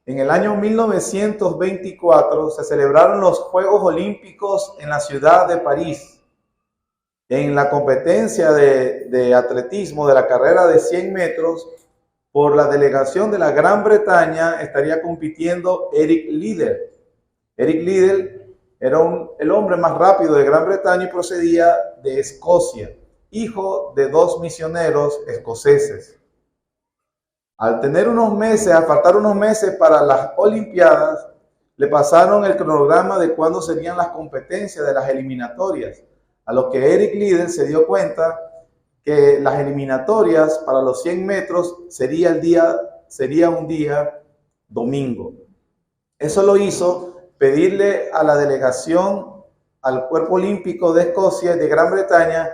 En el año 1924 se celebraron los Juegos Olímpicos en la ciudad de París. En la competencia de atletismo de la carrera de 100 metros, por la delegación de la Gran Bretaña estaría compitiendo Eric Liddell. Eric Liddell era el hombre más rápido de Gran Bretaña y procedía de Escocia, hijo de 2 misioneros escoceses. Al faltar unos meses para las Olimpiadas, le pasaron el cronograma de cuándo serían las competencias de las eliminatorias, a lo que Eric Liddell se dio cuenta que las eliminatorias para los 100 metros sería un día domingo. Eso lo hizo pedirle a la delegación, al Cuerpo Olímpico de Escocia y de Gran Bretaña,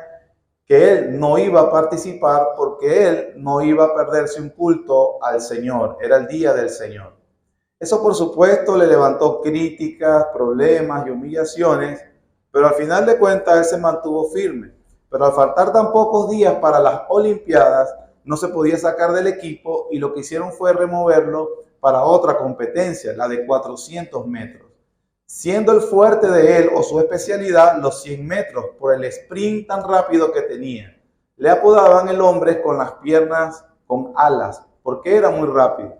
que él no iba a participar porque él no iba a perderse un culto al Señor. Era el día del Señor. Eso, por supuesto, le levantó críticas, problemas y humillaciones, pero al final de cuentas él se mantuvo firme. Pero al faltar tan pocos días para las Olimpiadas, no se podía sacar del equipo y lo que hicieron fue removerlo para otra competencia, la de 400 metros. Siendo el fuerte de él o su especialidad los 100 metros por el sprint tan rápido que tenía. Le apodaban el hombre con las piernas con alas, porque era muy rápido.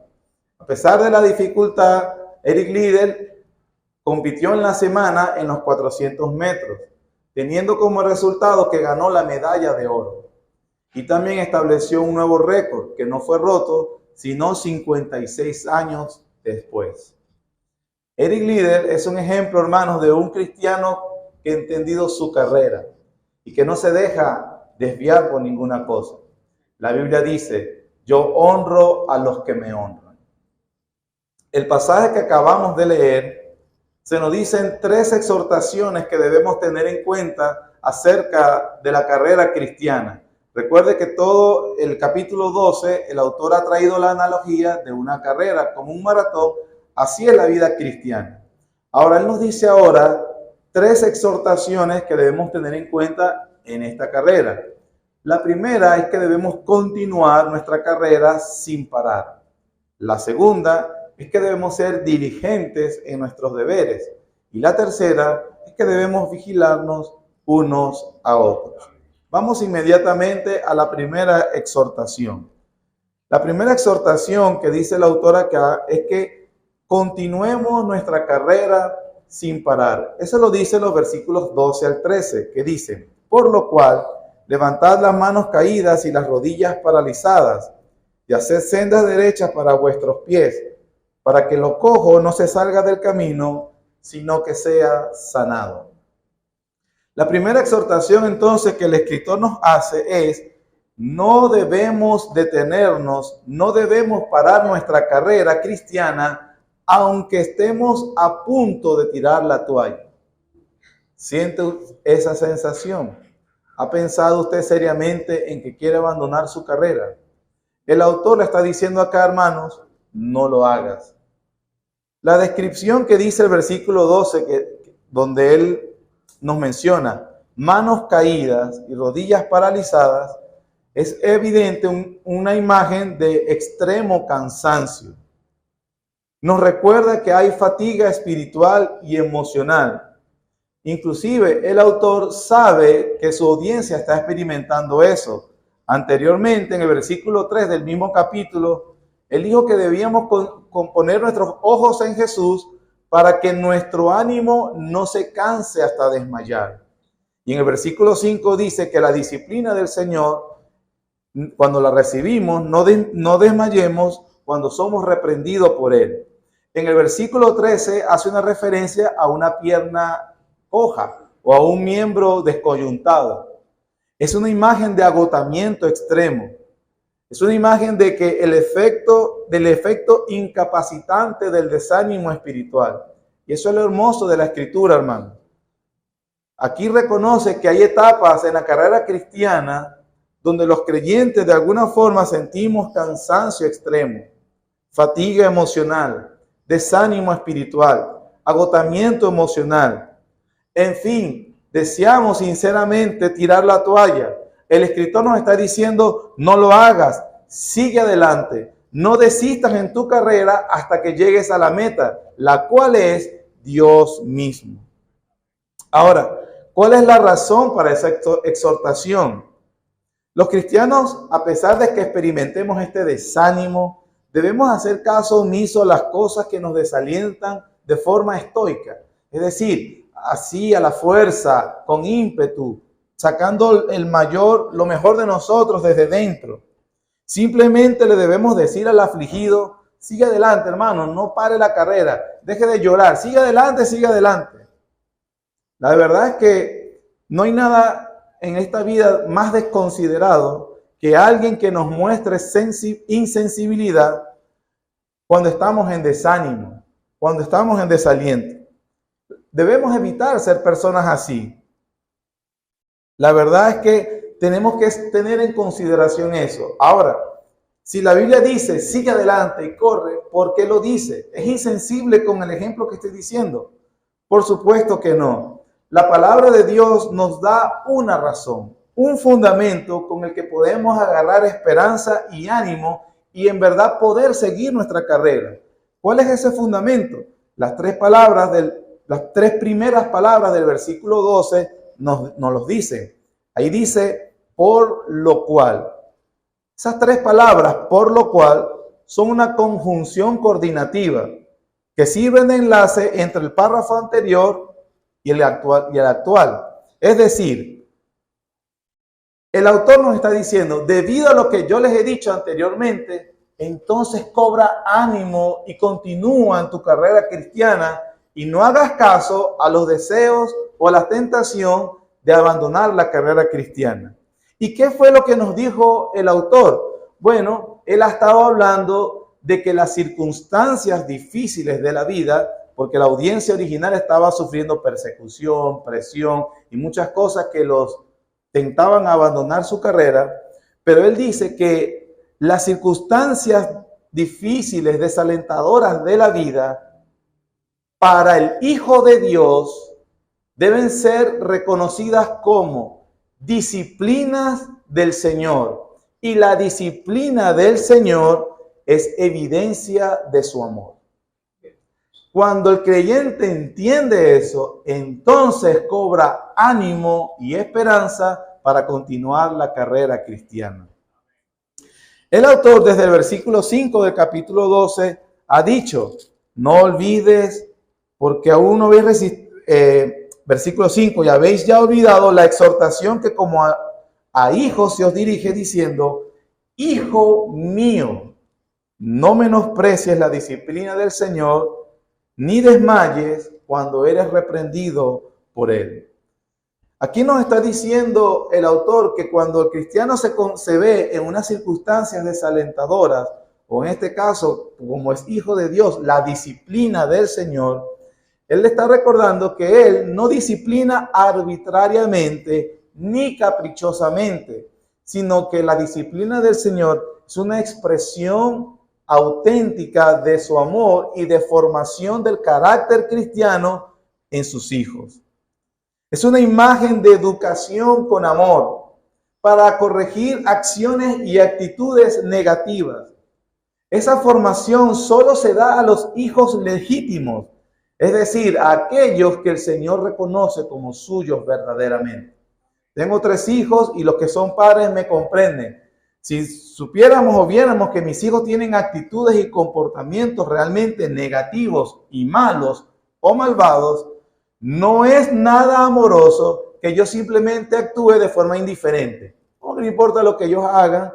A pesar de la dificultad, Eric Liddell compitió en la semana en los 400 metros, teniendo como resultado que ganó la medalla de oro. Y también estableció un nuevo récord que no fue roto, sino 56 años después. Eric Liddell es un ejemplo, hermanos, de un cristiano que ha entendido su carrera y que no se deja desviar por ninguna cosa. La Biblia dice, yo honro a los que me honran. El pasaje que acabamos de leer se nos dicen 3 exhortaciones que debemos tener en cuenta acerca de la carrera cristiana. Recuerde que todo el capítulo 12, el autor ha traído la analogía de una carrera como un maratón. Así es la vida cristiana. Ahora, él nos dice ahora 3 exhortaciones que debemos tener en cuenta en esta carrera. La primera es que debemos continuar nuestra carrera sin parar. La segunda es que debemos ser diligentes en nuestros deberes. Y la tercera es que debemos vigilarnos unos a otros. Vamos inmediatamente a la primera exhortación. La primera exhortación que dice el autor acá es que continuemos nuestra carrera sin parar. Eso lo dice los versículos 12 al 13, que dicen, por lo cual, levantad las manos caídas y las rodillas paralizadas, y haced sendas derechas para vuestros pies, para que lo cojo no se salga del camino, sino que sea sanado. La primera exhortación entonces que el escritor nos hace es, no debemos detenernos, no debemos parar nuestra carrera cristiana, aunque estemos a punto de tirar la toalla. ¿Siente esa sensación? ¿Ha pensado usted seriamente en que quiere abandonar su carrera? El autor le está diciendo acá, hermanos, no lo hagas. La descripción que dice el versículo 12, donde él nos menciona manos caídas y rodillas paralizadas, es evidente una imagen de extremo cansancio. Nos recuerda que hay fatiga espiritual y emocional. Inclusive el autor sabe que su audiencia está experimentando eso. Anteriormente, en el versículo 3 del mismo capítulo, él dijo que debíamos poner nuestros ojos en Jesús para que nuestro ánimo no se canse hasta desmayar. Y en el versículo 5 dice que la disciplina del Señor, cuando la recibimos, no desmayemos cuando somos reprendidos por Él. En el versículo 13 hace una referencia a una pierna coja o a un miembro descoyuntado. Es una imagen de agotamiento extremo. Es una imagen de que del efecto incapacitante del desánimo espiritual. Y eso es lo hermoso de la Escritura, hermano. Aquí reconoce que hay etapas en la carrera cristiana donde los creyentes de alguna forma sentimos cansancio extremo, fatiga emocional, desánimo espiritual, agotamiento emocional. En fin, deseamos sinceramente tirar la toalla. El escritor nos está diciendo, no lo hagas, sigue adelante, no desistas en tu carrera hasta que llegues a la meta, la cual es Dios mismo. Ahora, ¿cuál es la razón para esa exhortación? Los cristianos, a pesar de que experimentemos este desánimo, debemos hacer caso omiso a las cosas que nos desalientan de forma estoica. Es decir, así a la fuerza, con ímpetu, sacando lo mejor de nosotros desde dentro. Simplemente le debemos decir al afligido, sigue adelante, hermano, no pare la carrera, deje de llorar, sigue adelante, sigue adelante. La verdad es que no hay nada en esta vida más desconsiderado que alguien que nos muestre insensibilidad cuando estamos en desánimo, cuando estamos en desaliento. Debemos evitar ser personas así. La verdad es que tenemos que tener en consideración eso. Ahora, si la Biblia dice, sigue adelante y corre, ¿por qué lo dice? ¿Es insensible con el ejemplo que estoy diciendo? Por supuesto que no. La palabra de Dios nos da una razón, un fundamento con el que podemos agarrar esperanza y ánimo y en verdad poder seguir nuestra carrera. ¿Cuál es ese fundamento? Las tres primeras palabras del versículo 12 nos los dicen. Ahí dice, por lo cual. Esas tres palabras, por lo cual, son una conjunción coordinativa que sirven de enlace entre el párrafo anterior y el actual. Es decir, el autor nos está diciendo, debido a lo que yo les he dicho anteriormente, entonces cobra ánimo y continúa en tu carrera cristiana y no hagas caso a los deseos o a la tentación de abandonar la carrera cristiana. ¿Y qué fue lo que nos dijo el autor? Bueno, él ha estado hablando de que las circunstancias difíciles de la vida, porque la audiencia original estaba sufriendo persecución, presión y muchas cosas que los tentaban a abandonar su carrera, pero él dice que las circunstancias difíciles, desalentadoras de la vida, para el Hijo de Dios, deben ser reconocidas como disciplinas del Señor. Y la disciplina del Señor es evidencia de su amor. Cuando el creyente entiende eso, entonces cobra ánimo y esperanza para continuar la carrera cristiana. El autor, desde el versículo 5 del capítulo 12, ha dicho, no olvides, porque aún no habéis resistido, versículo 5, y habéis ya olvidado la exhortación que como a hijos se os dirige diciendo, hijo mío, no menosprecies la disciplina del Señor, ni desmayes cuando eres reprendido por él. Aquí nos está diciendo el autor que cuando el cristiano se ve en unas circunstancias desalentadoras, o en este caso, como es hijo de Dios, la disciplina del Señor, él le está recordando que él no disciplina arbitrariamente ni caprichosamente, sino que la disciplina del Señor es una expresión auténtica de su amor y de formación del carácter cristiano en sus hijos. Es una imagen de educación con amor para corregir acciones y actitudes negativas. Esa formación solo se da a los hijos legítimos, es decir, a aquellos que el Señor reconoce como suyos verdaderamente. Tengo 3 hijos y los que son padres me comprenden. Si supiéramos o viéramos que mis hijos tienen actitudes y comportamientos realmente negativos y malos o malvados, no es nada amoroso que yo simplemente actúe de forma indiferente. No importa lo que ellos hagan,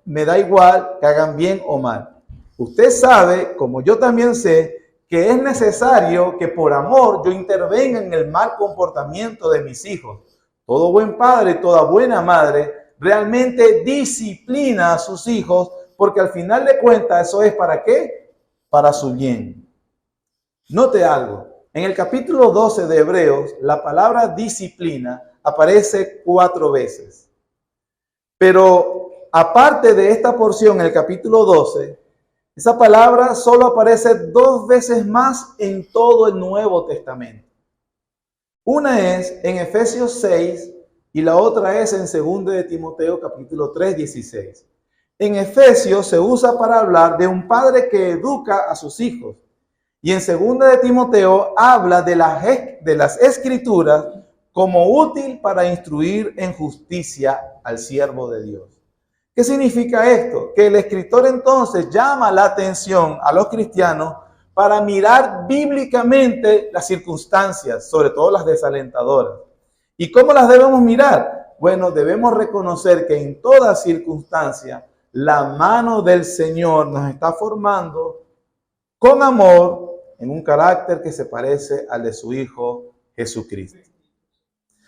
me da igual que hagan bien o mal. Usted sabe, como yo también sé, que es necesario que por amor yo intervenga en el mal comportamiento de mis hijos. Todo buen padre, toda buena madre realmente disciplina a sus hijos porque al final de cuentas eso es ¿para qué? Para su bien. Note algo. En el capítulo 12 de Hebreos, la palabra disciplina aparece 4 veces. Pero aparte de esta porción, en el capítulo 12, esa palabra solo aparece 2 veces más en todo el Nuevo Testamento. Una es en Efesios 6 y la otra es en 2 de Timoteo capítulo 3, 16. En Efesios se usa para hablar de un padre que educa a sus hijos. Y en 2 de Timoteo habla de las escrituras como útil para instruir en justicia al siervo de Dios. ¿Qué significa esto? Que el escritor entonces llama la atención a los cristianos para mirar bíblicamente las circunstancias, sobre todo las desalentadoras. ¿Y cómo las debemos mirar? Bueno, debemos reconocer que en toda circunstancia la mano del Señor nos está formando con amor en un carácter que se parece al de su Hijo Jesucristo.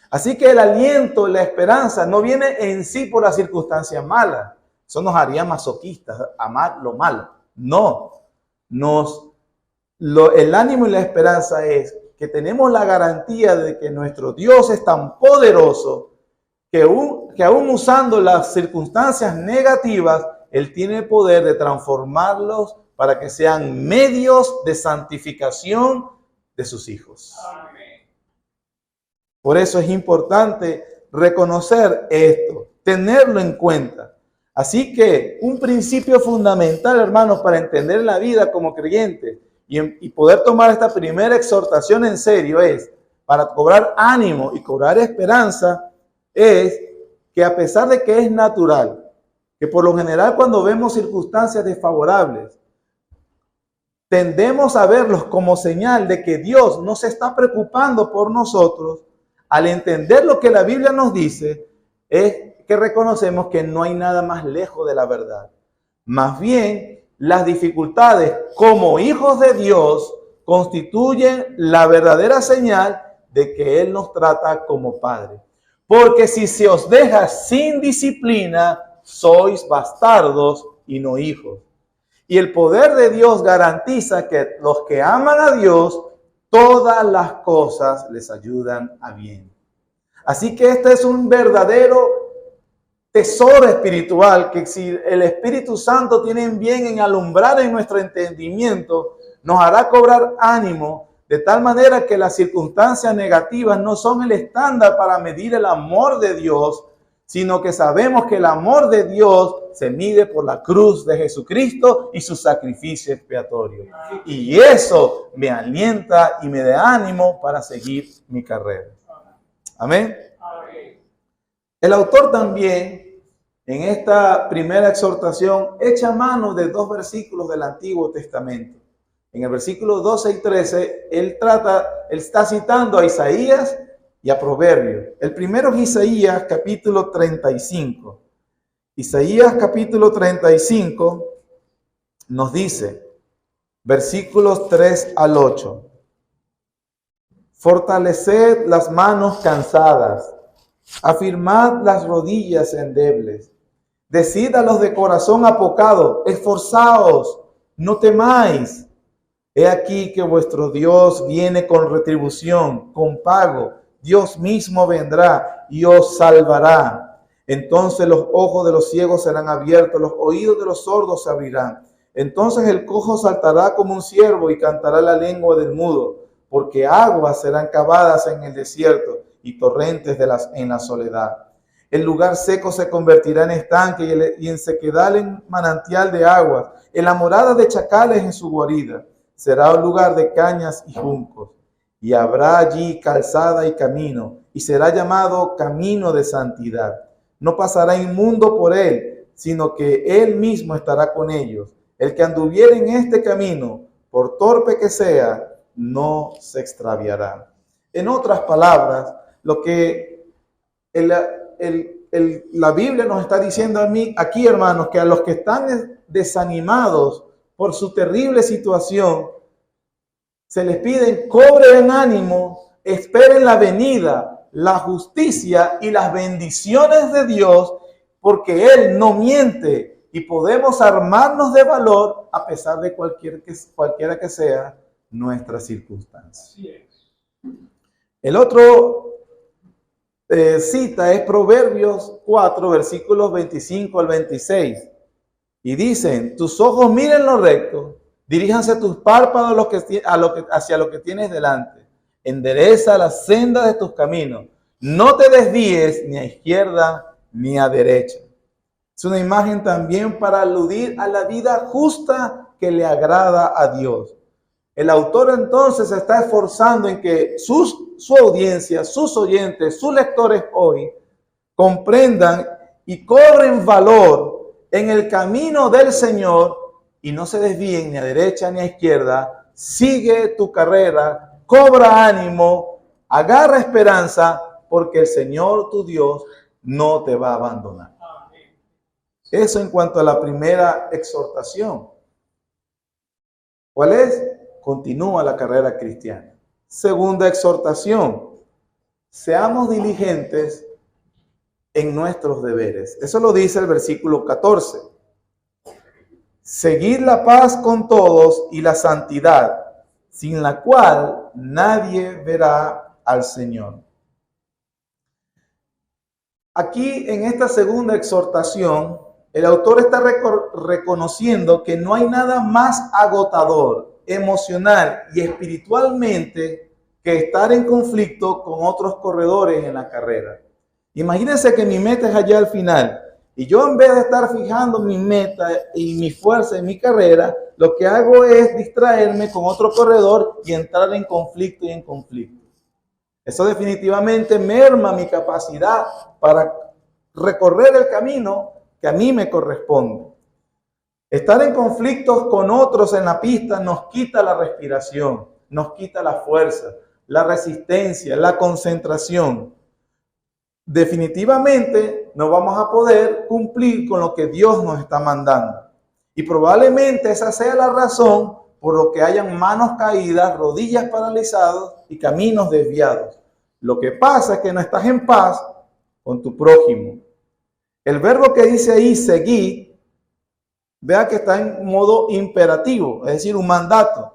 Así que el aliento, la esperanza no viene en sí por las circunstancias malas. Eso nos haría masoquistas, amar lo malo. No, el ánimo y la esperanza es que tenemos la garantía de que nuestro Dios es tan poderoso que aún usando las circunstancias negativas, Él tiene el poder de transformarlos para que sean medios de santificación de sus hijos. Amén. Por eso es importante reconocer esto, tenerlo en cuenta. Así que un principio fundamental, hermanos, para entender la vida como creyentes y poder tomar esta primera exhortación en serio es, para cobrar ánimo y cobrar esperanza, es que a pesar de que es natural, que por lo general cuando vemos circunstancias desfavorables, tendemos a verlos como señal de que Dios no se está preocupando por nosotros. Al entender lo que la Biblia nos dice, es que reconocemos que no hay nada más lejos de la verdad. Más bien, las dificultades como hijos de Dios constituyen la verdadera señal de que Él nos trata como Padre. Porque si se os deja sin disciplina, sois bastardos y no hijos. Y el poder de Dios garantiza que los que aman a Dios, todas las cosas les ayudan a bien. Así que este es un verdadero tesoro espiritual que si el Espíritu Santo tiene bien en alumbrar en nuestro entendimiento, nos hará cobrar ánimo de tal manera que las circunstancias negativas no son el estándar para medir el amor de Dios, sino que sabemos que el amor de Dios se mide por la cruz de Jesucristo y su sacrificio expiatorio. Y eso me alienta y me da ánimo para seguir mi carrera. Amén. El autor también, en esta primera exhortación, echa mano de 2 versículos del Antiguo Testamento. En el versículo 12 y 13, él está citando a Isaías y a Proverbios. El primero es Isaías capítulo 35. Isaías capítulo 35 nos dice, versículos 3 al 8. Fortaleced las manos cansadas, afirmad las rodillas endebles. Decid a los de corazón apocado, esforzaos, no temáis. He aquí que vuestro Dios viene con retribución, con pago. Dios mismo vendrá y os salvará. Entonces los ojos de los ciegos serán abiertos, los oídos de los sordos se abrirán. Entonces el cojo saltará como un ciervo y cantará la lengua del mudo, porque aguas serán cavadas en el desierto y torrentes en la soledad. El lugar seco se convertirá en estanque y en sequedal en manantial de aguas. En la morada de chacales en su guarida. Será un lugar de cañas y juncos. Y habrá allí calzada y camino, y será llamado camino de santidad. No pasará inmundo por él, sino que él mismo estará con ellos. El que anduviere en este camino, por torpe que sea, no se extraviará. En otras palabras, lo que la Biblia nos está diciendo aquí, hermanos, que a los que están desanimados por su terrible situación, se les pide, cobren ánimo, esperen la venida, la justicia y las bendiciones de Dios, porque Él no miente y podemos armarnos de valor a pesar de cualquiera que sea nuestra circunstancia. El otro cita es Proverbios 4, versículos 25 al 26. Y dicen, tus ojos miren lo recto, diríjanse tus párpados hacia lo que tienes delante. Endereza la senda de tus caminos. No te desvíes ni a izquierda ni a derecha. Es una imagen también para aludir a la vida justa que le agrada a Dios. El autor entonces se está esforzando en que su audiencia, sus oyentes, sus lectores hoy comprendan y cobren valor en el camino del Señor y no se desvíen ni a derecha ni a izquierda. Sigue tu carrera, cobra ánimo, agarra esperanza, porque el Señor tu Dios no te va a abandonar. Eso en cuanto a la primera exhortación. ¿Cuál es? Continúa la carrera cristiana. Segunda exhortación. Seamos diligentes en nuestros deberes. Eso lo dice el versículo 14. Seguid la paz con todos y la santidad, sin la cual nadie verá al Señor. Aquí en esta segunda exhortación, el autor está reconociendo que no hay nada más agotador, emocional y espiritualmente que estar en conflicto con otros corredores en la carrera. Imagínense que mi meta es allá al final y yo, en vez de estar fijando mi meta y mi fuerza en mi carrera, lo que hago es distraerme con otro corredor y entrar en conflicto y en conflicto. Eso definitivamente merma mi capacidad para recorrer el camino que a mí me corresponde. Estar en conflictos con otros en la pista nos quita la respiración, nos quita la fuerza, la resistencia, la concentración. Definitivamente no vamos a poder cumplir con lo que Dios nos está mandando. Y probablemente esa sea la razón por lo que hayan manos caídas, rodillas paralizadas y caminos desviados. Lo que pasa es que no estás en paz con tu prójimo. El verbo que dice ahí, seguir, vea que está en modo imperativo, es decir, un mandato.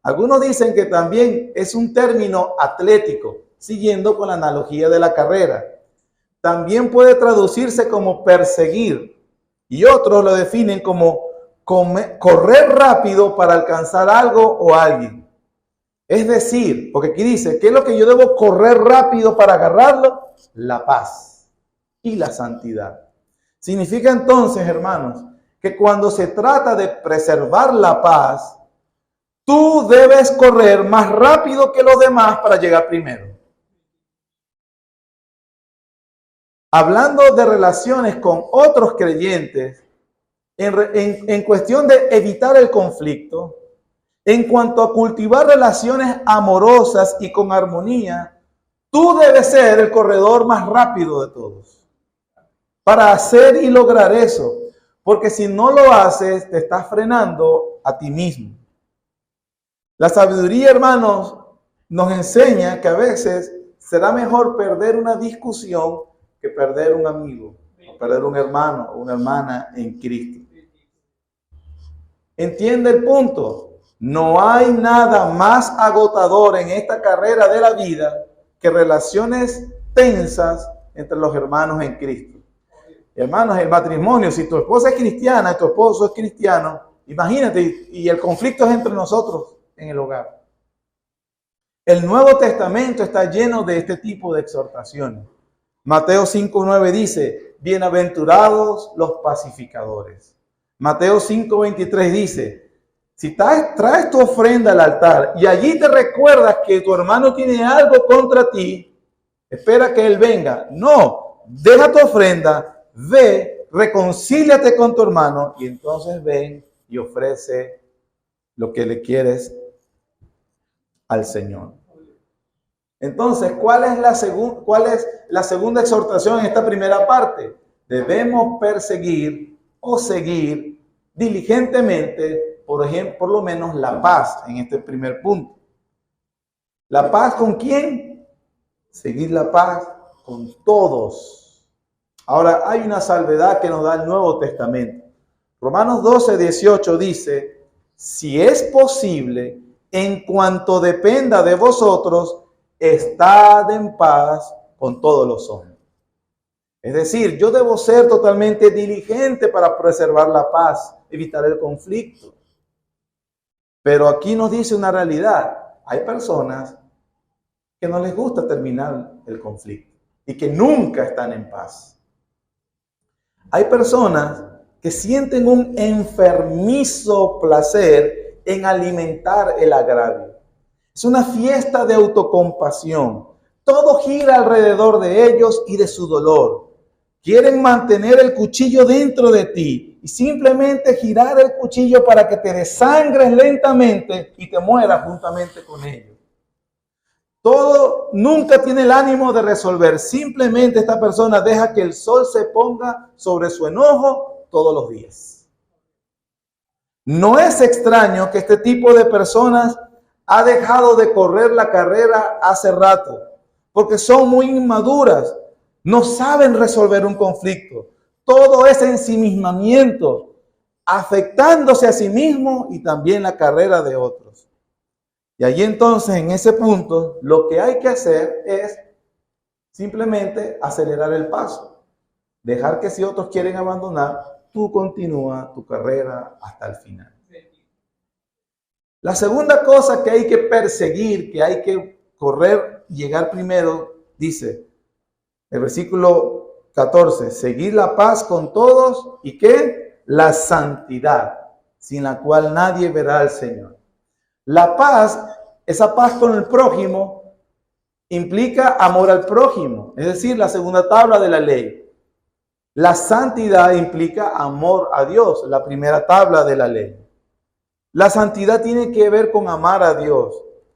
Algunos dicen que también es un término atlético, siguiendo con la analogía de la carrera. También puede traducirse como perseguir y otros lo definen como correr rápido para alcanzar algo o alguien. Es decir, porque aquí dice, ¿qué es lo que yo debo correr rápido para agarrarlo? La paz y la santidad. Significa entonces, hermanos, que cuando se trata de preservar la paz, tú debes correr más rápido que los demás para llegar primero. Hablando de relaciones con otros creyentes, en cuestión de evitar el conflicto, en cuanto a cultivar relaciones amorosas y con armonía, tú debes ser el corredor más rápido de todos. Para hacer y lograr eso, porque si no lo haces, te estás frenando a ti mismo. La sabiduría, hermanos, nos enseña que a veces será mejor perder una discusión que perder un amigo, o perder un hermano o una hermana en Cristo. ¿Entiende el punto? No hay nada más agotador en esta carrera de la vida que relaciones tensas entre los hermanos en Cristo. Hermanos, el matrimonio, si tu esposa es cristiana y tu esposo es cristiano, imagínate, y el conflicto es entre nosotros en el hogar. El Nuevo Testamento está lleno de este tipo de exhortaciones. Mateo 5:9 dice, bienaventurados los pacificadores. Mateo 5:23 dice, si traes tu ofrenda al altar y allí te recuerdas que tu hermano tiene algo contra ti, espera que él venga. No, deja tu ofrenda, ve, reconcíliate con tu hermano y entonces ven y ofrece lo que le quieres al Señor. Entonces, ¿cuál es la segunda exhortación en esta primera parte? Debemos perseguir o seguir diligentemente, por lo menos la paz en este primer punto. ¿La paz con quién? Seguir la paz con todos. Ahora, hay una salvedad que nos da el Nuevo Testamento. Romanos 12:18 dice, si es posible, en cuanto dependa de vosotros, estad en paz con todos los hombres. Es decir, yo debo ser totalmente diligente para preservar la paz, evitar el conflicto. Pero aquí nos dice una realidad. Hay personas que no les gusta terminar el conflicto y que nunca están en paz. Hay personas que sienten un enfermizo placer en alimentar el agravio. Es una fiesta de autocompasión. Todo gira alrededor de ellos y de su dolor. Quieren mantener el cuchillo dentro de ti y simplemente girar el cuchillo para que te desangres lentamente y te mueras juntamente con ellos. Todo nunca tiene el ánimo de resolver. Simplemente esta persona deja que el sol se ponga sobre su enojo todos los días. No es extraño que este tipo de personas ha dejado de correr la carrera hace rato, porque son muy inmaduras, no saben resolver un conflicto. Todo es ensimismamiento, afectándose a sí mismo y también la carrera de otros. Y allí entonces, en ese punto, lo que hay que hacer es simplemente acelerar el paso. Dejar que si otros quieren abandonar, tú continúa tu carrera hasta el final. La segunda cosa que hay que perseguir, que hay que correr y llegar primero, dice el versículo 14, seguir la paz con todos y ¿qué? La santidad, sin la cual nadie verá al Señor. La paz, esa paz con el prójimo, implica amor al prójimo, es decir, la segunda tabla de la ley. La santidad implica amor a Dios, la primera tabla de la ley. La santidad tiene que ver con amar a Dios.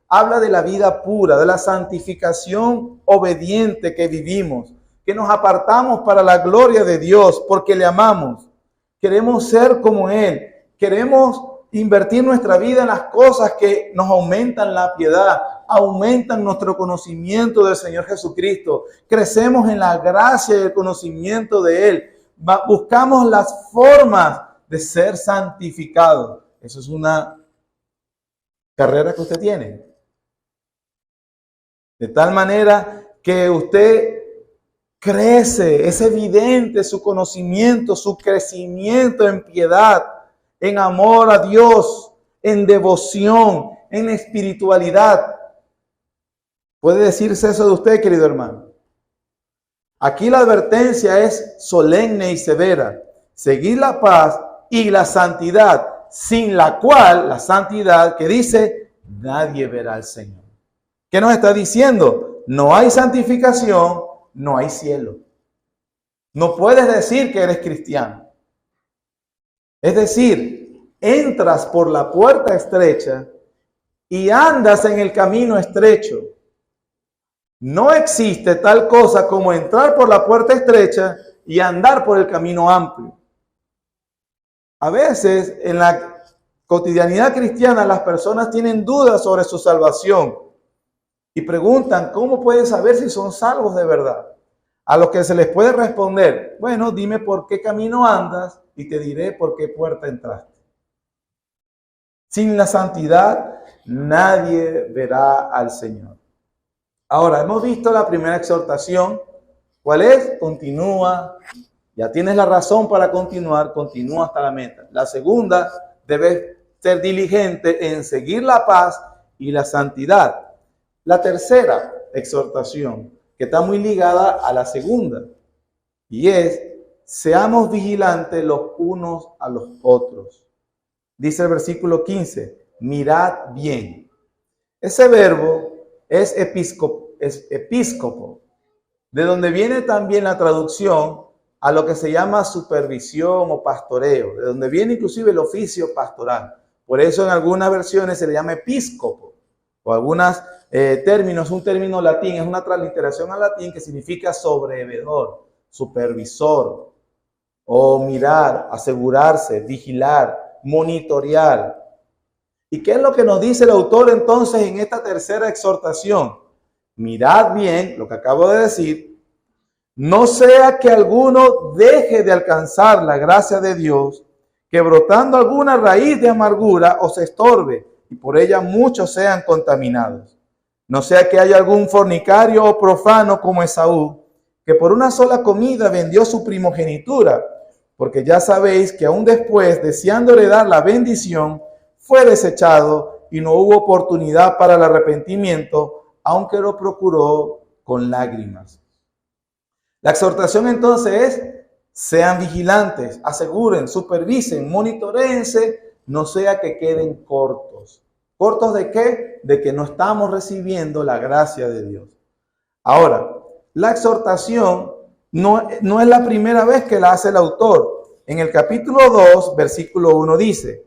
Habla de la vida pura, de la santificación obediente que vivimos, que nos apartamos para la gloria de Dios porque le amamos. Queremos ser como Él. Queremos invertir nuestra vida en las cosas que nos aumentan la piedad, aumentan nuestro conocimiento del Señor Jesucristo. Crecemos en la gracia y el conocimiento de Él. Buscamos las formas de ser santificados. Eso es una carrera que usted tiene. De tal manera que usted crece, es evidente su conocimiento, su crecimiento en piedad, en amor a Dios, en devoción, en espiritualidad. ¿Puede decirse eso de usted, querido hermano? Aquí la advertencia es solemne y severa. Seguir la paz y la santidad, sin la cual, la santidad que dice, nadie verá al Señor. ¿Qué nos está diciendo? No hay santificación, no hay cielo. No puedes decir que eres cristiano. Es decir, entras por la puerta estrecha y andas en el camino estrecho. No existe tal cosa como entrar por la puerta estrecha y andar por el camino amplio. A veces en la cotidianidad cristiana las personas tienen dudas sobre su salvación y preguntan cómo pueden saber si son salvos de verdad. A lo que se les puede responder, bueno, dime por qué camino andas y te diré por qué puerta entraste. Sin la santidad nadie verá al Señor. Ahora, hemos visto la primera exhortación. ¿Cuál es? Continúa. Ya tienes la razón para continuar, continúa hasta la meta. La segunda, debes ser diligente en seguir la paz y la santidad. La tercera exhortación, que está muy ligada a la segunda, y es, seamos vigilantes los unos a los otros. Dice el versículo 15, mirad bien. Ese verbo es episcopo, de donde viene también la traducción a lo que se llama supervisión o pastoreo, de donde viene inclusive el oficio pastoral. Por eso en algunas versiones se le llama episcopo, o algunos términos, un término latín, es una transliteración al latín que significa sobrevedor, supervisor, o mirar, asegurarse, vigilar, monitorear. ¿Y qué es lo que nos dice el autor entonces en esta tercera exhortación? Mirad bien lo que acabo de decir, no sea que alguno deje de alcanzar la gracia de Dios, que brotando alguna raíz de amargura os estorbe y por ella muchos sean contaminados. No sea que haya algún fornicario o profano como Esaú, que por una sola comida vendió su primogenitura, porque ya sabéis que aún después, deseándole dar la bendición, fue desechado y no hubo oportunidad para el arrepentimiento, aunque lo procuró con lágrimas. La exhortación entonces es, Sean vigilantes, aseguren, supervisen, monitoreense, no sea que queden cortos. ¿Cortos de qué? De que no estamos recibiendo la gracia de Dios. Ahora, la exhortación no es la primera vez que la hace el autor. En el capítulo 2, versículo 1 dice: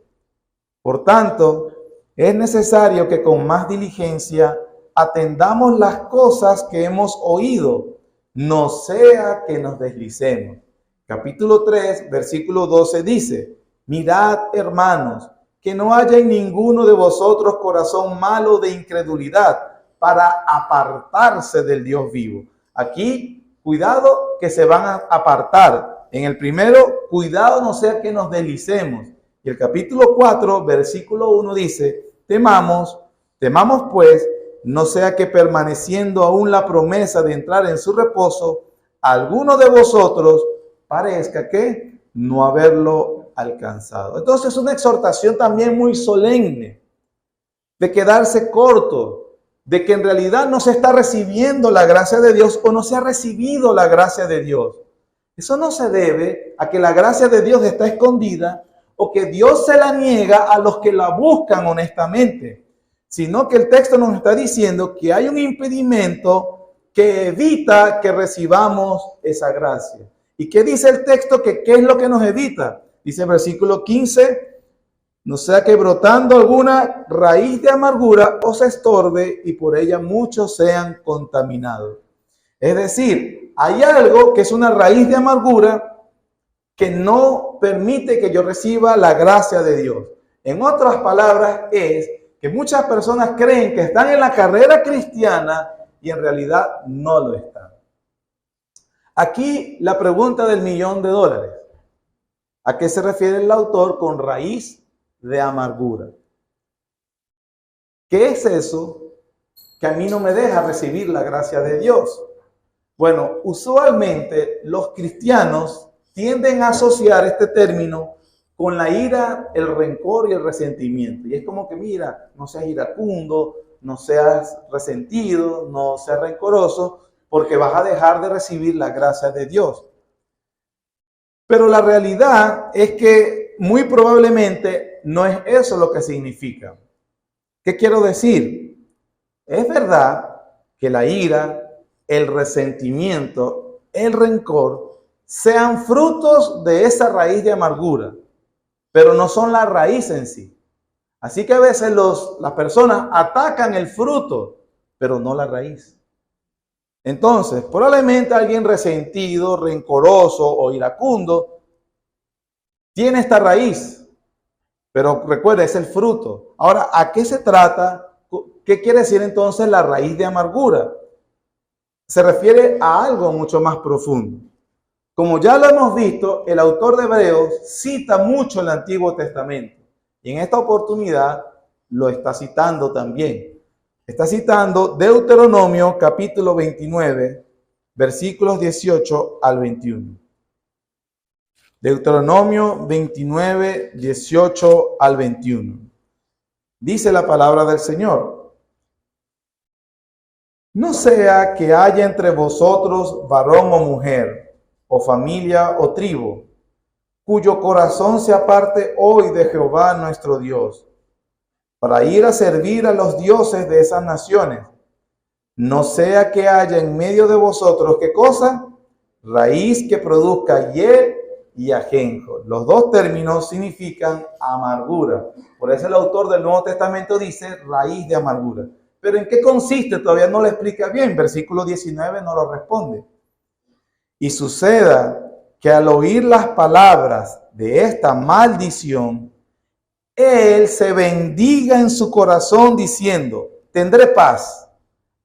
por tanto, es necesario que con más diligencia atendamos las cosas que hemos oído, no sea que nos deslicemos. Capítulo 3, versículo 12 dice: mirad, hermanos, que no haya en ninguno de vosotros corazón malo de incredulidad para apartarse del Dios vivo. Aquí, cuidado que se van a apartar. En el primero, cuidado no sea que nos deslicemos. Y el capítulo 4, versículo 1 dice: temamos pues, no sea que permaneciendo aún la promesa de entrar en su reposo, alguno de vosotros parezca que no haberlo alcanzado. Entonces es una exhortación también muy solemne de quedarse corto, de que en realidad no se está recibiendo la gracia de Dios o no se ha recibido la gracia de Dios. Eso no se debe a que la gracia de Dios está escondida o que Dios se la niega a los que la buscan honestamente, sino que el texto nos está diciendo que hay un impedimento que evita que recibamos esa gracia. ¿Y qué dice el texto? ¿Qué es lo que nos evita? Dice el versículo 15, no sea que brotando alguna raíz de amargura os estorbe y por ella muchos sean contaminados. Es decir, hay algo que es una raíz de amargura que no permite que yo reciba la gracia de Dios. En otras palabras, es que muchas personas creen que están en la carrera cristiana y en realidad no lo están. Aquí la pregunta del $1.000.000. ¿A qué se refiere el autor con raíz de amargura? ¿Qué es eso que a mí no me deja recibir la gracia de Dios? Bueno, usualmente los cristianos tienden a asociar este término con la ira, el rencor y el resentimiento. Y es como que, mira, no seas iracundo, no seas resentido, no seas rencoroso, porque vas a dejar de recibir la gracia de Dios. Pero la realidad es que muy probablemente no es eso lo que significa. ¿Qué quiero decir? Es verdad que la ira, el resentimiento, el rencor sean frutos de esa raíz de amargura, pero no son la raíz en sí. Así que a veces las personas atacan el fruto, pero no la raíz. Entonces, probablemente alguien resentido, rencoroso o iracundo tiene esta raíz, pero recuerda, es el fruto. Ahora, ¿a qué se trata? ¿Qué quiere decir entonces la raíz de amargura? Se refiere a algo mucho más profundo. Como ya lo hemos visto, el autor de Hebreos cita mucho el Antiguo Testamento. Y en esta oportunidad lo está citando también. Está citando Deuteronomio capítulo 29, versículos 18 al 21. Deuteronomio 29, 18 al 21. Dice la palabra del Señor: no sea que haya entre vosotros varón o mujer, o familia o tribu, cuyo corazón se aparte hoy de Jehová nuestro Dios, para ir a servir a los dioses de esas naciones. No sea que haya en medio de vosotros, ¿qué cosa? Raíz que produzca hiel y ajenjo. Los dos términos significan amargura. Por eso el autor del Nuevo Testamento dice raíz de amargura. Pero ¿en qué consiste? Todavía no lo explica bien. Versículo 19 no lo responde. Y suceda que al oír las palabras de esta maldición, él se bendiga en su corazón diciendo: tendré paz,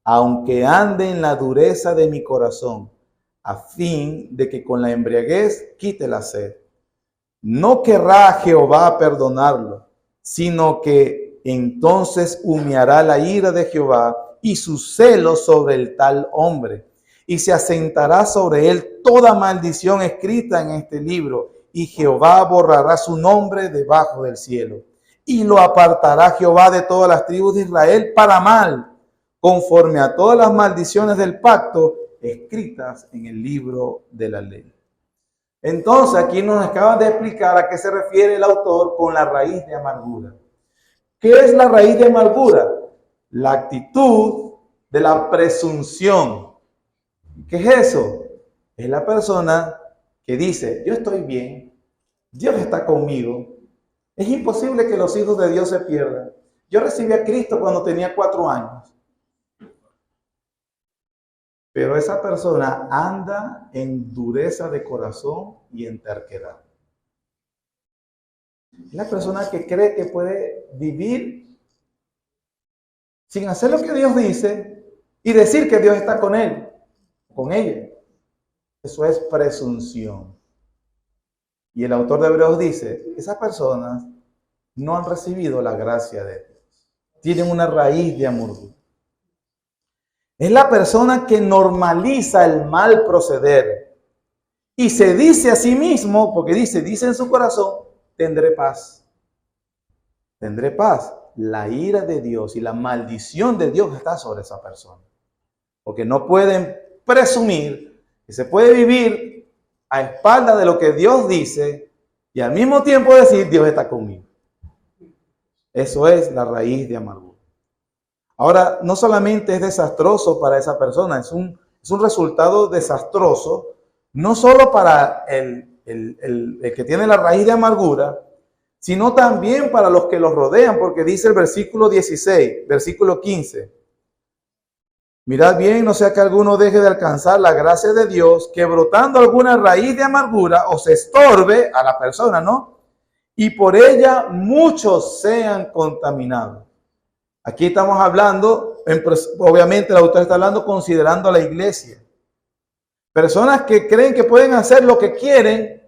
aunque ande en la dureza de mi corazón, a fin de que con la embriaguez quite la sed. No querrá Jehová perdonarlo, sino que entonces humeará la ira de Jehová y su celo sobre el tal hombre. Y se asentará sobre él toda maldición escrita en este libro, y Jehová borrará su nombre debajo del cielo. Y lo apartará Jehová de todas las tribus de Israel para mal, conforme a todas las maldiciones del pacto escritas en el libro de la ley. Entonces, aquí nos acaban de explicar a qué se refiere el autor con la raíz de amargura. ¿Qué es la raíz de amargura? La actitud de la presunción. ¿Qué es eso? Es la persona que dice, yo estoy bien, Dios está conmigo, es imposible que los hijos de Dios se pierdan. Yo recibí a Cristo cuando tenía 4 años. Pero esa persona anda en dureza de corazón y en terquedad. Es la persona que cree que puede vivir sin hacer lo que Dios dice y decir que Dios está con él, con ella. Eso es presunción. Y el autor de Hebreos dice, esas personas no han recibido la gracia de Dios. Tienen una raíz de amargura. Es la persona que normaliza el mal proceder y se dice a sí mismo, porque dice en su corazón, tendré paz. Tendré paz. La ira de Dios y la maldición de Dios está sobre esa persona. Porque no pueden presumir que se puede vivir a espaldas de lo que Dios dice y al mismo tiempo decir, Dios está conmigo. Eso es la raíz de amargura. Ahora, no solamente es desastroso para esa persona, es un resultado desastroso, no solo para el que tiene la raíz de amargura, sino también para los que los rodean, porque dice el versículo 16, versículo 15. Mirad bien, no sea que alguno deje de alcanzar la gracia de Dios, que brotando alguna raíz de amargura os estorbe a la persona, ¿no? Y por ella muchos sean contaminados. Aquí estamos hablando, obviamente el autor está hablando considerando a la iglesia. Personas que creen que pueden hacer lo que quieren,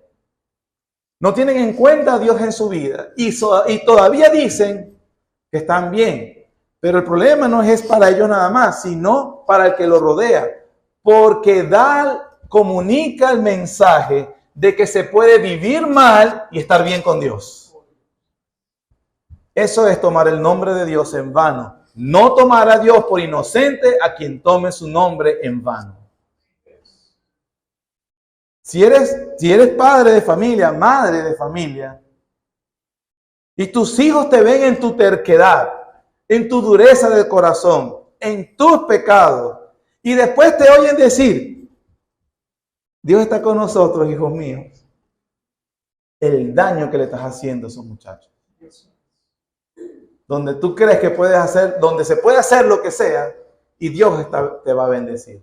no tienen en cuenta a Dios en su vida y todavía dicen que están bien. Pero el problema no es para ellos nada más, sino para el que lo rodea. Porque comunica el mensaje de que se puede vivir mal y estar bien con Dios. Eso es tomar el nombre de Dios en vano. No tomar a Dios por inocente a quien tome su nombre en vano. Si eres padre de familia, madre de familia, y tus hijos te ven en tu terquedad, en tu dureza de corazón, en tus pecados, y después te oyen decir, Dios está con nosotros, hijos míos, el daño que le estás haciendo a esos muchachos. Donde tú crees que puedes hacer, donde se puede hacer lo que sea, y Dios te va a bendecir.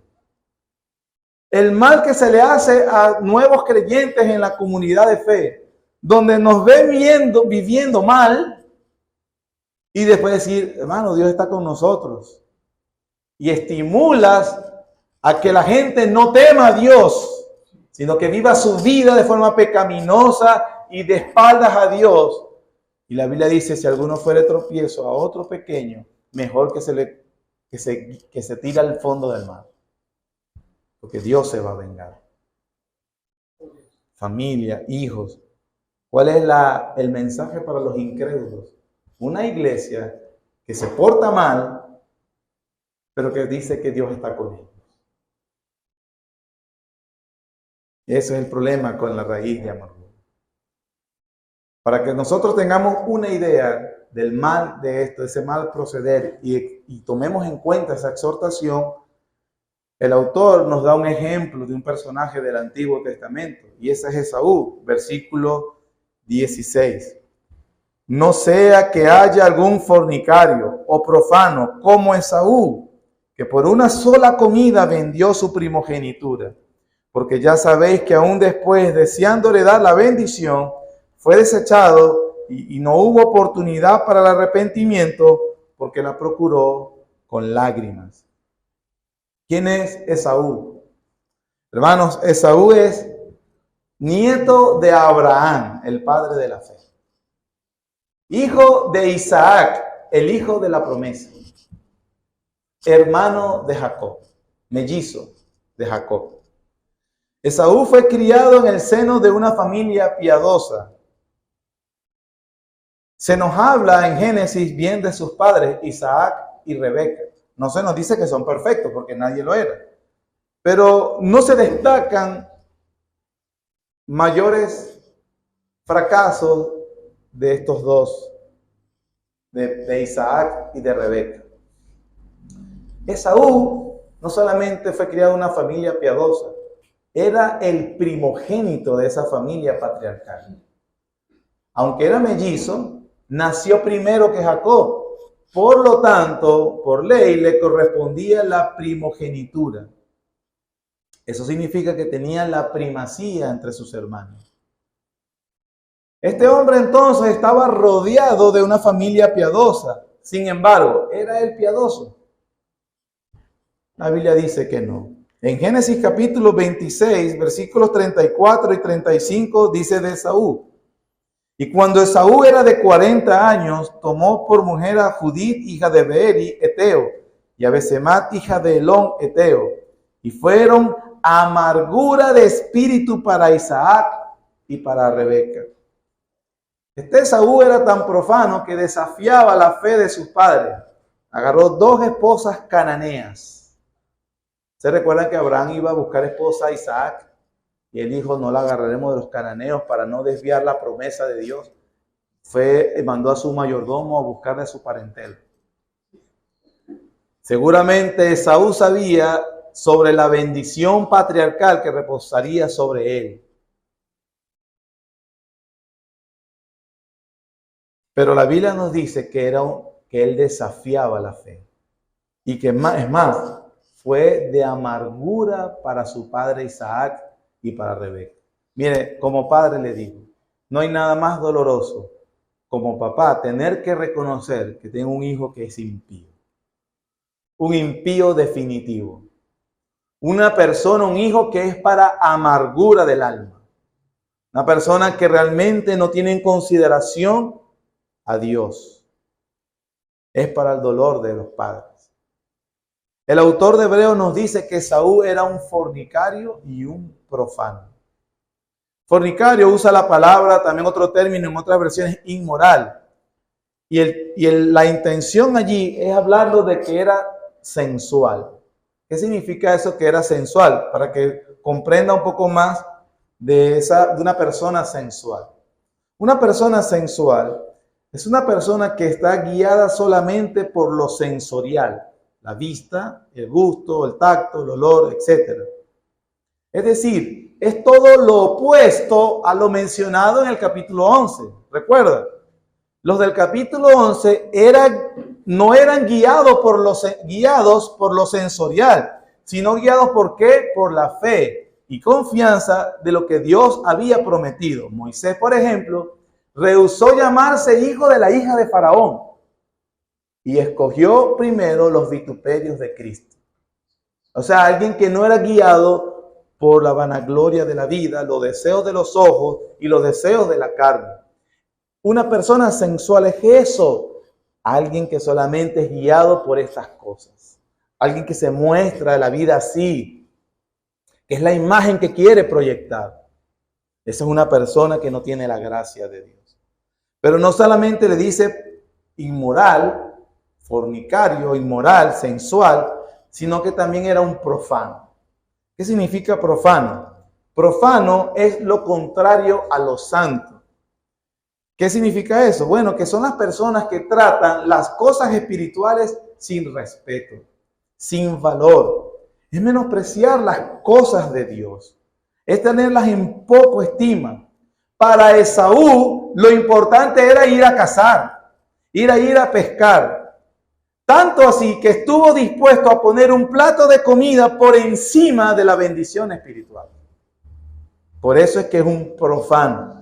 El mal que se le hace a nuevos creyentes en la comunidad de fe, donde nos ven viviendo mal, y después decir, hermano, Dios está con nosotros. Y estimulas a que la gente no tema a Dios, sino que viva su vida de forma pecaminosa y de espaldas a Dios. Y la Biblia dice, si alguno fuere tropiezo a otro pequeño, mejor que se tire al fondo del mar. Porque Dios se va a vengar. Familia, hijos. ¿Cuál es el mensaje para los incrédulos? Una iglesia que se porta mal, pero que dice que Dios está con ellos. Ese es el problema con la raíz de amargura. Para que nosotros tengamos una idea del mal de esto, de ese mal proceder, y tomemos en cuenta esa exhortación, el autor nos da un ejemplo de un personaje del Antiguo Testamento, y ese es Esaú, versículo 16. No sea que haya algún fornicario o profano como Esaú, que por una sola comida vendió su primogenitura. Porque ya sabéis que aún después, deseándole dar la bendición, fue desechado y no hubo oportunidad para el arrepentimiento porque la procuró con lágrimas. ¿Quién es Esaú? Hermanos, Esaú es nieto de Abraham, el padre de la fe. Hijo de Isaac, el hijo de la promesa. Hermano de Jacob, mellizo de Jacob. Esaú fue criado en el seno de una familia piadosa. Se nos habla en Génesis bien de sus padres, Isaac y Rebeca. No se nos dice que son perfectos, porque nadie lo era. Pero no se destacan mayores fracasos de estos dos, de Isaac y de Rebeca. Esaú no solamente fue criado en una familia piadosa, era el primogénito de esa familia patriarcal. Aunque era mellizo, nació primero que Jacob. Por lo tanto, por ley le correspondía la primogenitura. Eso significa que tenía la primacía entre sus hermanos. Este hombre entonces estaba rodeado de una familia piadosa. Sin embargo, ¿era él piadoso? La Biblia dice que no. En Génesis capítulo 26, versículos 34 y 35 dice de Esaú: y cuando Esaú era de 40 años, tomó por mujer a Judith, hija de Beeri, Eteo, y a Besemat, hija de Elón, Eteo, y fueron amargura de espíritu para Isaac y para Rebeca. Este Esaú era tan profano que desafiaba la fe de sus padres. Agarró 2 esposas cananeas. ¿Se recuerdan que Abraham iba a buscar esposa a Isaac? Y él dijo: no la agarraremos de los cananeos para no desviar la promesa de Dios. Mandó a su mayordomo a buscar de su parentela. Seguramente Esaú sabía sobre la bendición patriarcal que reposaría sobre él. Pero la Biblia nos dice que él desafiaba la fe. Y que es más, fue de amargura para su padre Isaac y para Rebeca. Mire, como padre le digo, no hay nada más doloroso como papá tener que reconocer que tengo un hijo que es impío. Un impío definitivo. Una persona, un hijo que es para amargura del alma. Una persona que realmente no tiene en consideración a Dios. Es para el dolor de los padres. El autor de Hebreos nos dice que Esaú era un fornicario y un profano. Fornicario usa la palabra, también otro término en otras versiones, inmoral. La intención allí es hablarlo de que era sensual. ¿Qué significa eso que era sensual? Para que comprenda un poco más de una persona sensual. Una persona sensual es una persona que está guiada solamente por lo sensorial. La vista, el gusto, el tacto, el olor, etc. Es decir, es todo lo opuesto a lo mencionado en el capítulo 11. ¿Recuerda? Los del capítulo 11 no eran guiados por lo sensorial, sino guiados ¿por qué? Por la fe y confianza de lo que Dios había prometido. Moisés, por ejemplo, rehusó llamarse hijo de la hija de Faraón y escogió primero los vituperios de Cristo. O sea, alguien que no era guiado por la vanagloria de la vida, los deseos de los ojos y los deseos de la carne. Una persona sensual es eso, alguien que solamente es guiado por estas cosas, alguien que se muestra la vida así, que es la imagen que quiere proyectar. Esa es una persona que no tiene la gracia de Dios. Pero no solamente le dice inmoral, fornicario, inmoral, sensual, sino que también era un profano. ¿Qué significa profano? Profano es lo contrario a lo santo. ¿Qué significa eso? Bueno, que son las personas que tratan las cosas espirituales sin respeto, sin valor. Es menospreciar las cosas de Dios. Es tenerlas en poco estima. Para Esaú, lo importante era ir a cazar, ir a pescar. Tanto así que estuvo dispuesto a poner un plato de comida por encima de la bendición espiritual. Por eso es que es un profano.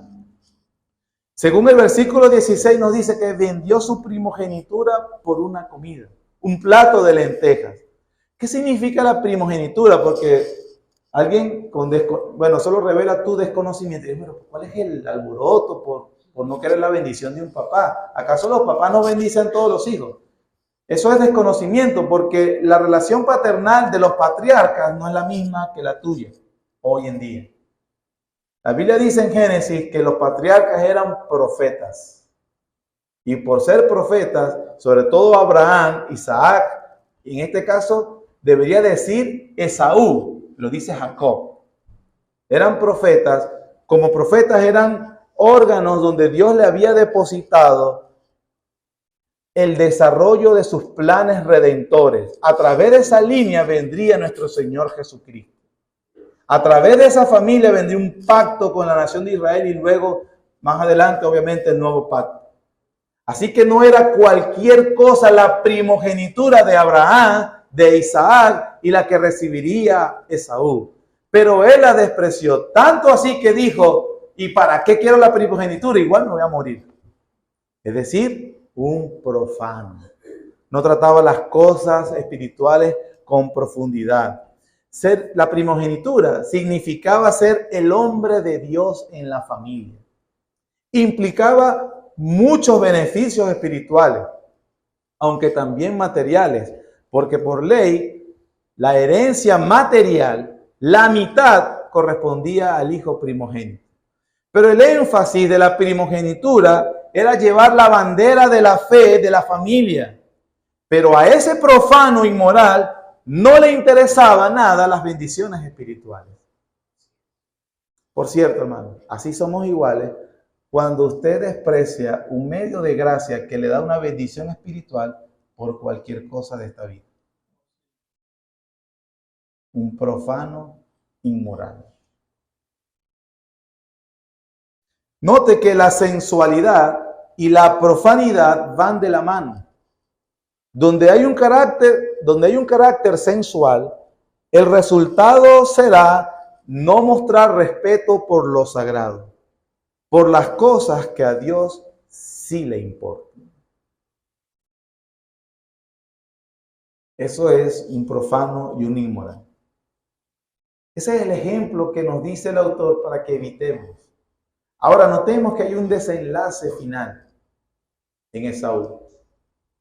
Según el versículo 16 nos dice que vendió su primogenitura por una comida, un plato de lentejas. ¿Qué significa la primogenitura? Porque alguien solo revela tu desconocimiento. Y bueno, ¿cuál es el alboroto por no querer la bendición de un papá? ¿Acaso los papás no bendicen a todos los hijos? Eso es desconocimiento, porque la relación paternal de los patriarcas no es la misma que la tuya hoy en día. La Biblia dice en Génesis que los patriarcas eran profetas. Y por ser profetas, sobre todo Abraham, Isaac, y en este caso debería decir Esaú, lo dice Jacob. Eran profetas, como profetas eran órganos donde Dios le había depositado el desarrollo de sus planes redentores. A través de esa línea vendría nuestro Señor Jesucristo. A través de esa familia vendría un pacto con la nación de Israel y luego, más adelante, obviamente, el nuevo pacto. Así que no era cualquier cosa la primogenitura de Abraham, de Isaac y la que recibiría Esaú. Pero él la despreció, tanto así que dijo, ¿y para qué quiero la primogenitura? Igual me voy a morir. Es decir, un profano. No trataba las cosas espirituales con profundidad. Ser la primogenitura significaba ser el hombre de Dios en la familia. Implicaba muchos beneficios espirituales, aunque también materiales, porque por ley, la herencia material, la mitad correspondía al hijo primogénito. Pero el énfasis de la primogenitura era llevar la bandera de la fe de la familia. Pero a ese profano inmoral no le interesaba nada las bendiciones espirituales. Por cierto, hermano, así somos iguales. Cuando usted desprecia un medio de gracia que le da una bendición espiritual por cualquier cosa de esta vida. Un profano inmoral. Note que la sensualidad y la profanidad van de la mano. Donde hay un carácter sensual, el resultado será no mostrar respeto por lo sagrado, por las cosas que a Dios sí le importan. Eso es un profano y un inmoral. Ese es el ejemplo que nos dice el autor para que evitemos. Ahora notemos que hay un desenlace final en Esaú.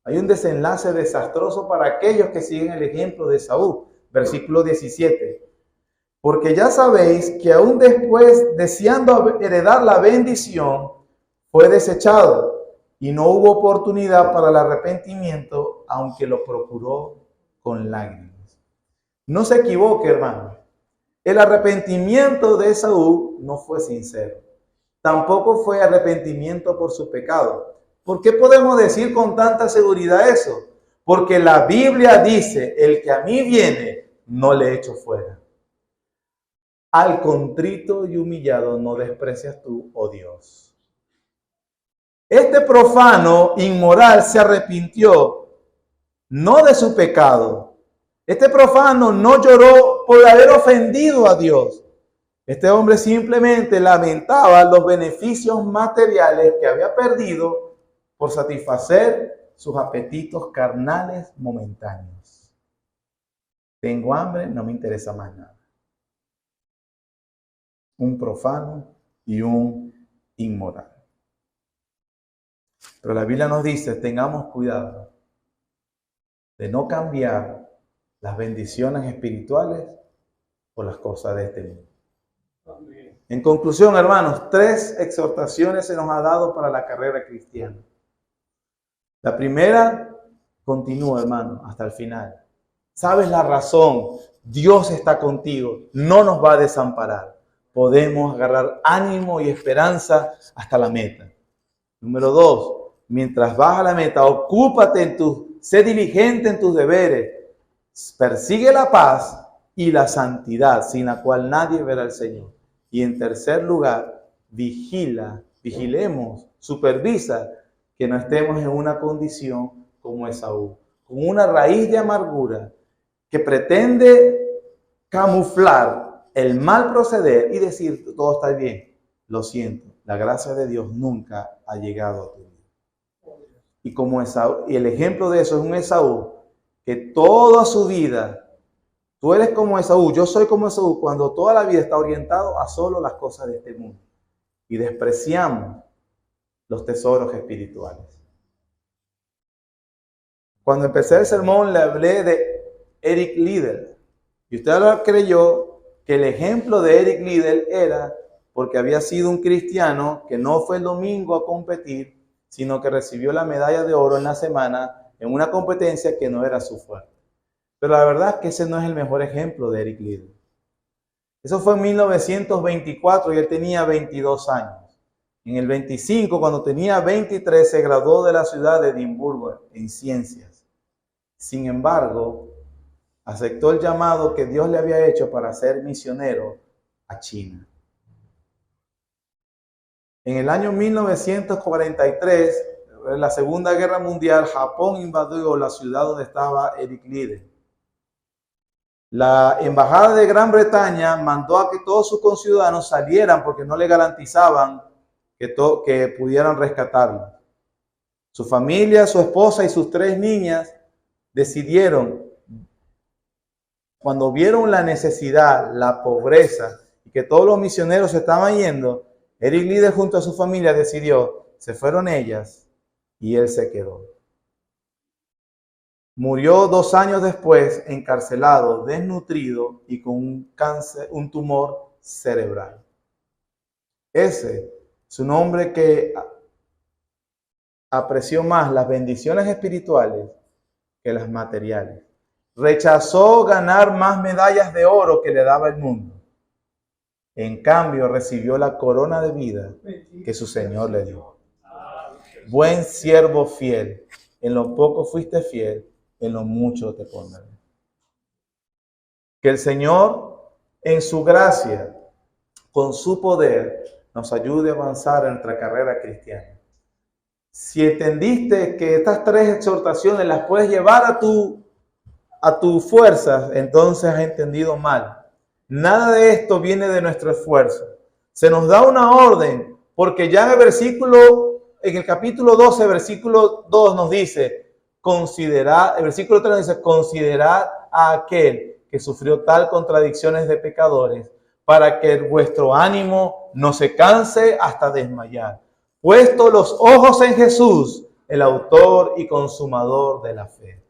Hay un desenlace desastroso para aquellos que siguen el ejemplo de Esaú. Versículo 17. Porque ya sabéis que aún después, deseando heredar la bendición, fue desechado y no hubo oportunidad para el arrepentimiento, aunque lo procuró con lágrimas. No se equivoque, hermano. El arrepentimiento de Esaú no fue sincero. Tampoco fue arrepentimiento por su pecado. ¿Por qué podemos decir con tanta seguridad eso? Porque la Biblia dice, el que a mí viene, no le echo fuera. Al contrito y humillado no desprecias tú, oh Dios. Este profano inmoral se arrepintió, no de su pecado. Este profano no lloró por haber ofendido a Dios. Este hombre simplemente lamentaba los beneficios materiales que había perdido por satisfacer sus apetitos carnales momentáneos. Tengo hambre, no me interesa más nada. Un profano y un inmoral. Pero la Biblia nos dice, tengamos cuidado de no cambiar las bendiciones espirituales por las cosas de este mundo. En conclusión, hermanos, 3 exhortaciones se nos ha dado para la carrera cristiana. La primera, continúa, hermano, hasta el final. ¿Sabes la razón? Dios está contigo, no nos va a desamparar. Podemos agarrar ánimo y esperanza hasta la meta. Número 2, mientras vas a la meta, ocúpate sé diligente en tus deberes. Persigue la paz y la santidad, sin la cual nadie verá al Señor. Y en tercer lugar, vigilemos, supervisa que no estemos en una condición como Esaú, con una raíz de amargura que pretende camuflar el mal proceder y decir, todo está bien. Lo siento, la gracia de Dios nunca ha llegado a tu vida. Y como Esaú, y el ejemplo de eso es un Esaú que toda su vida, tú eres como Esaú, yo soy como Esaú, cuando toda la vida está orientado a solo las cosas de este mundo. Y despreciamos los tesoros espirituales. Cuando empecé el sermón le hablé de Eric Liddell. Y usted ahora creyó que el ejemplo de Eric Liddell era porque había sido un cristiano que no fue el domingo a competir, sino que recibió la medalla de oro en la semana en una competencia que no era su fuerte. Pero la verdad es que ese no es el mejor ejemplo de Eric Liddell. Eso fue en 1924 y él tenía 22 años. En el 25, cuando tenía 23, se graduó de la ciudad de Edimburgo en ciencias. Sin embargo, aceptó el llamado que Dios le había hecho para ser misionero a China. En el año 1943, en la Segunda Guerra Mundial, Japón invadió la ciudad donde estaba Eric Liddell. La embajada de Gran Bretaña mandó a que todos sus conciudadanos salieran porque no le garantizaban que pudieran rescatarlo. Su familia, su esposa y sus 3 niñas decidieron, cuando vieron la necesidad, la pobreza y que todos los misioneros se estaban yendo, Eric Liddell junto a su familia decidió, se fueron ellas y él se quedó. Murió 2 años después, encarcelado, desnutrido y con un tumor cerebral. Ese es un hombre que apreció más las bendiciones espirituales que las materiales. Rechazó ganar más medallas de oro que le daba el mundo. En cambio, recibió la corona de vida que su Señor le dio. Buen siervo fiel, en lo poco fuiste fiel, en lo mucho te pondré. Que el Señor, en su gracia, con su poder, nos ayude a avanzar en nuestra carrera cristiana. Si entendiste que estas 3 exhortaciones las puedes llevar a tu fuerza, entonces has entendido mal. Nada de esto viene de nuestro esfuerzo. Se nos da una orden, porque ya en el capítulo 12, versículo 2 nos dice, el versículo 3 nos dice, considerad a aquel que sufrió tal contradicciones de pecadores, para que vuestro ánimo no se canse hasta desmayar. Puesto los ojos en Jesús, el autor y consumador de la fe.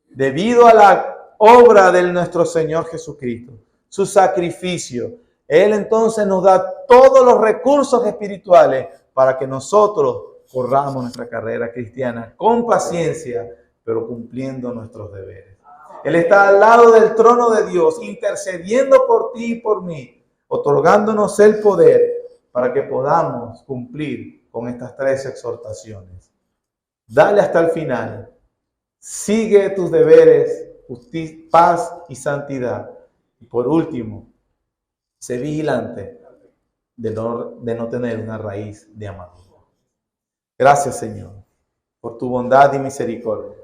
Debido a la obra de nuestro Señor Jesucristo, su sacrificio, Él entonces nos da todos los recursos espirituales para que nosotros corramos nuestra carrera cristiana con paciencia, pero cumpliendo nuestros deberes. Él está al lado del trono de Dios, intercediendo por ti y por mí, otorgándonos el poder para que podamos cumplir con estas 3 exhortaciones. Dale hasta el final. Sigue tus deberes, justicia, paz y santidad. Y por último, sé vigilante de no tener una raíz de amargura. Gracias, Señor, por tu bondad y misericordia.